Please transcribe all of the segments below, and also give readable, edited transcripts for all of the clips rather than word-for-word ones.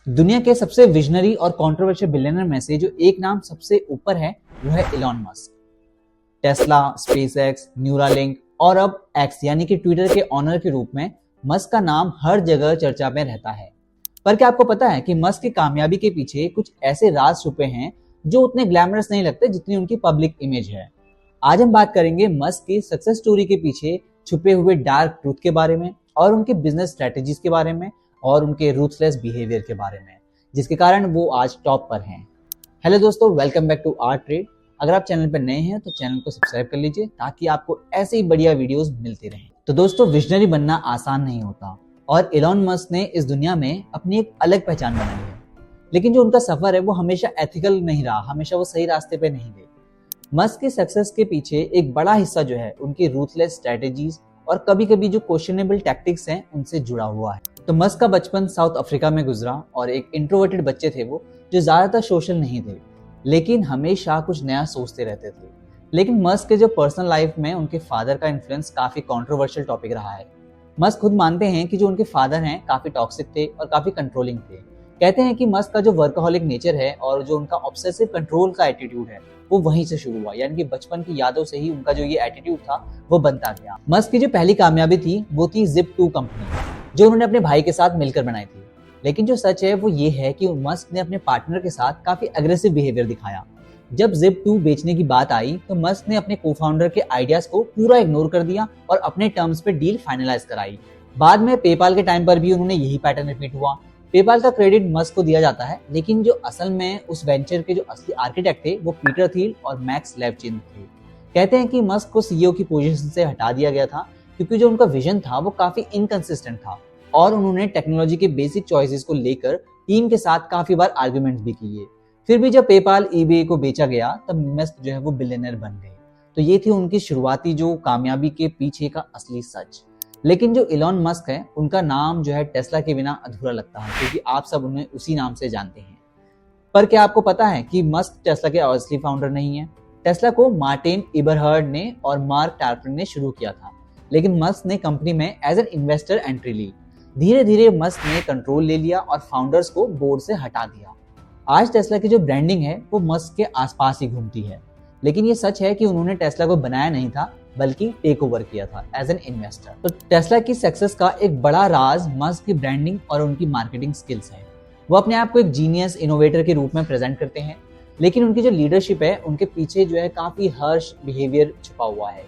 दुनिया के सबसे विजनरी और कंट्रोवर्शियल बिलियनर में से जो एक नाम सबसे ऊपर है वो है Elon Musk. Tesla, SpaceX, Neuralink और अब एक्स यानी कि ट्विटर के ऑनर के रूप में मस्क का नाम हर जगह चर्चा में रहता है। पर क्या आपको पता है कि मस्क की कामयाबी के पीछे कुछ ऐसे राज छुपे हैं जो उतने ग्लैमरस नहीं लगते जितनी उनकी पब्लिक इमेज है। आज हम बात करेंगे मस्क की सक्सेस स्टोरी के पीछे छुपे हुए डार्क ट्रूथ के बारे में और उनके बिजनेस स्ट्रेटेजीज के बारे में और उनके रूथलेस बिहेवियर के बारे में, जिसके कारण वो आज टॉप पर हैं। हेलो दोस्तों, welcome back to R Trade. अगर आप चैनल पर नए हैं तो चैनल को सब्सक्राइब कर लीजिए ताकि आपको ऐसे ही बढ़िया वीडियोस मिलती रहें। तो दोस्तों, विजनरी बनना आसान नहीं होता और इलॉन मस्क ने इस दुनिया में अपनी एक अलग पहचान बनाई है। लेकिन जो उनका सफर है वो हमेशा एथिकल नहीं रहा, हमेशा वो सही रास्ते पे नहीं गए। मस्क की सक्सेस के पीछे एक बड़ा हिस्सा जो है उनकी रूथलेस स्ट्रेटेजीज और कभी कभी जो क्वेश्चनेबल टैक्टिक्स हैं उनसे जुड़ा हुआ है। तो मस्क का बचपन साउथ अफ्रीका में गुजरा और एक इंट्रोवर्टेड बच्चे थे वो, जो ज्यादातर सोशल नहीं थे लेकिन हमेशा कुछ नया सोचते रहते थे। लेकिन मस्क के जो पर्सनल लाइफ में उनके फादर का इन्फ्लुएंस काफी कंट्रोवर्शियल टॉपिक रहा है। मस्क खुद मानते हैं कि जो उनके फादर हैं काफी टॉक्सिक थे और काफी कंट्रोलिंग थे। कहते हैं कि मस्क का जो वर्कहोलिक नेचर है और जो उनका ऑब्सेसिव कंट्रोल का एटीट्यूड है वो वहीं से शुरू हुआ, यानी कि बचपन की यादों से ही उनका जो ये एटीट्यूड था वो बनता गया। मस्क की जो पहली कामयाबी थी वो थी Zip2 कंपनी, जो उन्होंने अपने भाई के साथ मिलकर बनाई थी। लेकिन जो सच है वो ये है कि मस्क ने अपने पार्टनर के साथ काफी अग्रेसिव बिहेवियर दिखाया। जब Zip2 बेचने की बात आई तो मस्क ने अपने को-फाउंडर के आइडियाज को पूरा इग्नोर कर दिया और अपने टर्म्स पे डील फाइनलाइज कराई। बाद में पेपाल के टाइम पर भी उन्होंने यही पैटर्न रिपीट हुआ। पेपाल का क्रेडिट मस्क को दिया जाता है, लेकिन जो असल में उस वेंचर के जो असली आर्किटेक्ट थे वो पीटर थिल और मैक्स लेवचिन थे। कहते हैं कि मस्क को सीईओ की पोजीशन से हटा दिया गया था क्योंकि जो उनका विजन था वो काफी इनकंसिस्टेंट था और उन्होंने टेक्नोलॉजी के बेसिक चॉइसेस को लेकर टीम के साथ काफी बार आर्गुमेंट्स भी किए। फिर भी जब पेपाल ईबे को बेचा गया तब मस्क जो है वो बिलियनर बन गए। तो ये थी उनकी शुरुआती जो कामयाबी के पीछे का असली सच। लेकिन जो इलॉन मस्क है उनका नाम जो है टेस्ला के बिना अधूरा लगता है, क्योंकि आप सब उन्हें उसी नाम से जानते हैं। पर क्या आपको पता है कि मस्क टेस्ला के असली फाउंडर नहीं है? टेस्ला को मार्टिन इबरहर्ड ने और मार्क टार्परिन ने शुरू किया था, लेकिन मस्क ने कंपनी में एज एन इन्वेस्टर एंट्री ली। धीरे धीरे मस्क ने कंट्रोल ले लिया और फाउंडर्स को बोर्ड से हटा दिया। आज टेस्ला की जो ब्रांडिंग है वो मस्क के आसपास ही घूमती है। लेकिन ये सच है कि उन्होंने टेस्ला को बनाया नहीं था बल्कि टेक ओवर किया था एज एन इन्वेस्टर। तो टेस्ला की सक्सेस का एक बड़ा राज मस्क की ब्रांडिंग और उनकी मार्केटिंग स्किल्स है। वो अपने आप को एक जीनियस इनोवेटर के रूप में प्रेजेंट करते हैं, लेकिन उनकी जो लीडरशिप है उनके पीछे जो है काफी हर्ष बिहेवियर छुपा हुआ है।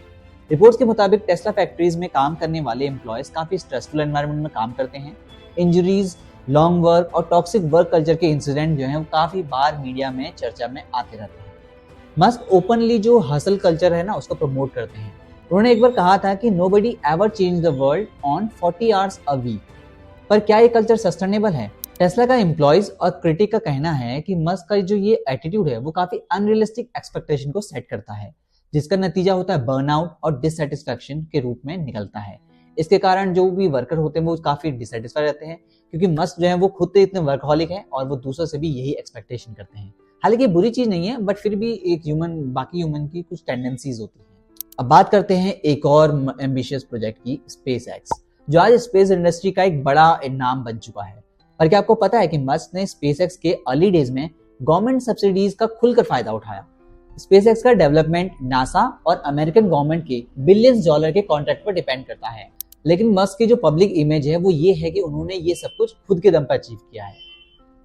रिपोर्ट्स के मुताबिक टेस्ला फैक्ट्रीज में काम करने वाले एम्प्लॉयज काफी स्ट्रेसफुल एनवायरनमेंट में काम करते हैं। इंजरीज, लॉन्ग वर्क और टॉक्सिक वर्क कल्चर के इंसिडेंट जो है वो काफी बार मीडिया में चर्चा में आते रहते हैं। मस्क ओपनली जो हसल कल्चर है ना उसको प्रमोट करते हैं। उन्होंने एक बार कहा था कि nobody ever change the world on 40 hours a week. पर क्या ये कल्चर सस्टेनेबल है? टेस्ला का एम्प्लॉयज और क्रिटिक का कहना है कि मस्क का जो ये एटीट्यूड है वो काफी अनरियलिस्टिक एक्सपेक्टेशन को सेट करता है, जिसका नतीजा होता है बर्नआउट और डिससेटिस्फैक्शन के रूप में निकलता है। इसके कारण जो भी वर्कर होते हैं वो काफी डिससेटिस्फाई रहते हैं, क्योंकि मस्क जो है वो खुद इतने वर्कहॉलिक हैं और वो दूसरों से भी यही एक्सपेक्टेशन करते हैं। हालांकि ये बुरी चीज नहीं है, बट फिर भी एक ह्यूमन बाकी ह्यूमन की कुछ टेंडेंसीज होती हैं। अब बात करते हैं एक और एम्बिशियस प्रोजेक्ट की, स्पेसएक्स, जो आज स्पेस इंडस्ट्री का एक बड़ा नाम बन चुका है। पर क्या आपको पता है कि मस्क ने स्पेसएक्स के अर्ली डेज में गवर्नमेंट सब्सिडीज का खुलकर फायदा उठाया? स्पेसएक्स का डेवलपमेंट नासा और अमेरिकन गवर्नमेंट के बिलियंस डॉलर के कॉन्ट्रैक्ट पर डिपेंड करता है। लेकिन मस्क की जो पब्लिक इमेज है वो ये है कि उन्होंने ये सब कुछ खुद के दम पर अचीव किया है।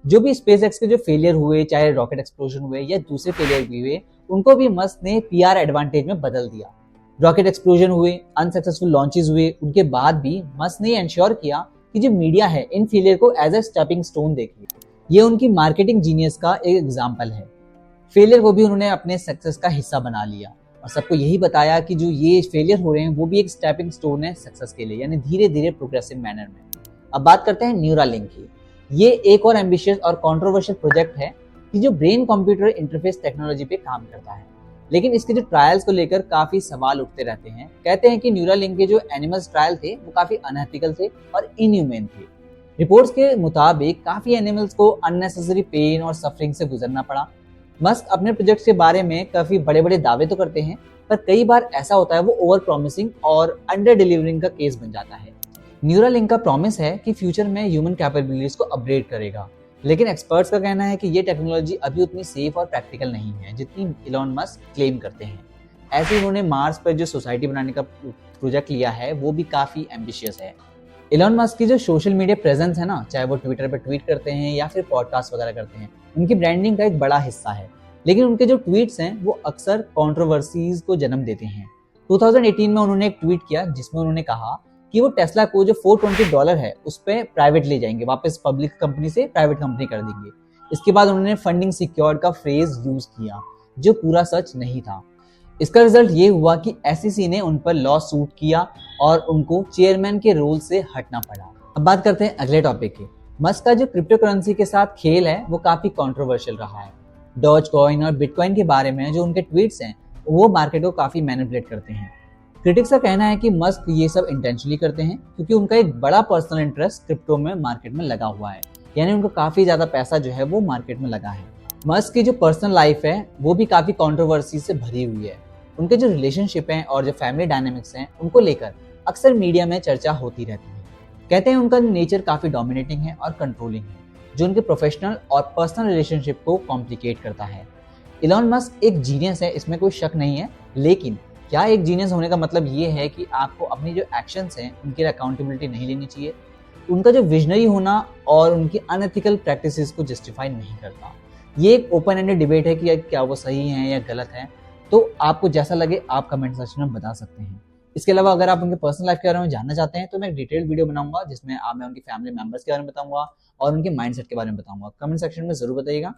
जो भी स्पेसएक्स के जो फेलियर हुए, चाहे रॉकेट एक्सप्लोजन हुए या दूसरे फेलियर भी हुए, उनको भी मस्क ने पीआर एडवांटेज में बदल दिया। रॉकेट एक्सप्लोजन हुए, अनसक्सेसफुल लॉन्चेस हुए, उनके बाद भी मस्क ने इंश्योर किया कि जो मीडिया है इन फेलियर को एज अ स्टेपिंग स्टोन देखे। ये उनकी मार्केटिंग जीनियस का एक एग्जाम्पल है। फेलियर को भी उन्होंने अपने सक्सेस का हिस्सा बना लिया और सबको यही बताया कि जो ये फेलियर हो रहे हैं वो भी एक स्टेपिंग स्टोन है सक्सेस के लिए, यानी धीरे धीरे प्रोग्रेसिव मैनर में। अब बात करते हैं न्यूरालिंक की। ये एक और एम्बिशियस और कंट्रोवर्शियल प्रोजेक्ट है कि जो ब्रेन कंप्यूटर इंटरफेस टेक्नोलॉजी पे काम करता है, लेकिन इसके जो ट्रायल्स को लेकर काफी सवाल उठते रहते हैं। कहते हैं कि न्यूरालिंक के जो एनिमल्स ट्रायल थे वो काफी अनएथिकल थे और इनह्यूमन थे। रिपोर्ट्स के मुताबिक काफी एनिमल्स को अननेसेसरी पेन और सफरिंग से गुजरना पड़ा। मस्क अपने प्रोजेक्ट के बारे में काफी बड़े बड़े दावे तो करते हैं, पर कई बार ऐसा होता है वो ओवर प्रॉमिसिंग और अंडर डिलीवरिंग का केस बन जाता है। न्यूरालिंक का प्रॉमिस है कि फ्यूचर में ह्यूमन कैपेबिलिटीज को अपग्रेड करेगा, लेकिन एक्सपर्ट्स का कहना है कि ये टेक्नोलॉजी अभी उतनी सेफ और प्रैक्टिकल नहीं है जितनी इलॉन मस्क क्लेम करते हैं। ऐसे उन्होंने मार्स पर जो सोसाइटी बनाने का प्रोजेक्ट लिया है वो भी काफी एम्बिशियस है। इलॉन मस्क की जो सोशल मीडिया प्रेजेंस है ना, चाहे वो ट्विटर पर ट्वीट करते हैं या फिर पॉडकास्ट वगैरह करते हैं, उनकी ब्रांडिंग का एक बड़ा हिस्सा है। लेकिन उनके जो ट्वीट्स हैं वो अक्सर कंट्रोवर्सीज को जन्म देते हैं। 2018 में उन्होंने एक ट्वीट किया जिसमें उन्होंने कहा कि वो टेस्ला को जो $420 है उस पर प्राइवेट ले जाएंगे, वापस पब्लिक कंपनी से प्राइवेट कंपनी कर देंगे। इसके बाद उन्होंने फंडिंग सिक्योर्ड का फ्रेज यूज किया जो पूरा सच नहीं था। इसका रिजल्ट ये हुआ कि एसईसी ने उन पर लॉ सूट किया और उनको चेयरमैन के रोल से हटना पड़ा। अब बात करते हैं अगले टॉपिक की। मस्क का जो क्रिप्टो करेंसी के साथ खेल है वो काफी कंट्रोवर्शियल रहा है। डॉज कॉइन और बिटकॉइन के बारे में जो उनके ट्वीट्स हैं वो मार्केट को काफी मैनिपुलेट करते हैं। क्रिटिक्स का कहना है कि मस्क ये सब इंटेंशनली करते हैं क्योंकि उनका एक बड़ा पर्सनल इंटरेस्ट क्रिप्टो में मार्केट में लगा हुआ है, यानी उनको काफी ज्यादा पैसा जो है वो मार्केट में लगा है। मस्क की जो पर्सनल लाइफ है वो भी काफी कंट्रोवर्सी से भरी हुई है। उनके जो रिलेशनशिप हैं और जो फैमिली डायनेमिक्स हैं उनको लेकर अक्सर मीडिया में चर्चा होती रहती है। कहते हैं उनका नेचर काफी डोमिनेटिंग है और कंट्रोलिंग है, जो उनके प्रोफेशनल और पर्सनल रिलेशनशिप को कॉम्प्लिकेट करता है। इलॉन मस्क एक जीनियस है, इसमें कोई शक नहीं है, लेकिन क्या एक जीनियस होने का मतलब ये है कि आपको अपनी जो एक्शंस हैं उनकी अकाउंटेबिलिटी नहीं लेनी चाहिए? उनका जो विजनरी होना और उनकी अनएथिकल प्रैक्टिसेस को जस्टिफाई नहीं करता। ये एक ओपन एंडेड डिबेट है कि क्या वो सही हैं या गलत हैं, तो आपको जैसा लगे आप कमेंट सेक्शन में बता सकते हैं। इसके अलावा अगर आप उनके पर्सनल लाइफ के बारे में जानना चाहते हैं तो मैं एक डिटेल्ड वीडियो बनाऊंगा जिसमें मैं उनकी फैमिली मेंबर्स के बारे में बताऊंगा और उनके माइंडसेट के बारे में बताऊंगा। कमेंट सेक्शन में जरूर बताइएगा।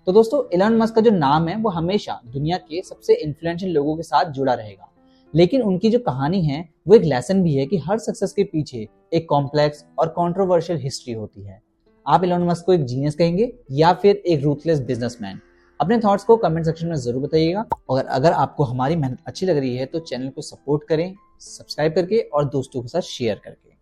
तो दोस्तों, इलॉन मस्क का जो नाम है वो हमेशा दुनिया के सबसे इन्फ्लुएंशियल लोगों के साथ जुड़ा रहेगा, लेकिन उनकी जो कहानी है वो एक लेसन भी है कि हर सक्सेस के पीछे एक कॉम्प्लेक्स और कंट्रोवर्शियल हिस्ट्री होती है। आप इलॉन मस्क को एक जीनियस कहेंगे या फिर एक रूथलेस बिजनेसमैन? अपने थॉट्स को कमेंट सेक्शन में जरूर बताइएगा। और अगर आपको हमारी मेहनत अच्छी लग रही है तो चैनल को सपोर्ट करें, सब्सक्राइब करके और दोस्तों के साथ शेयर करके।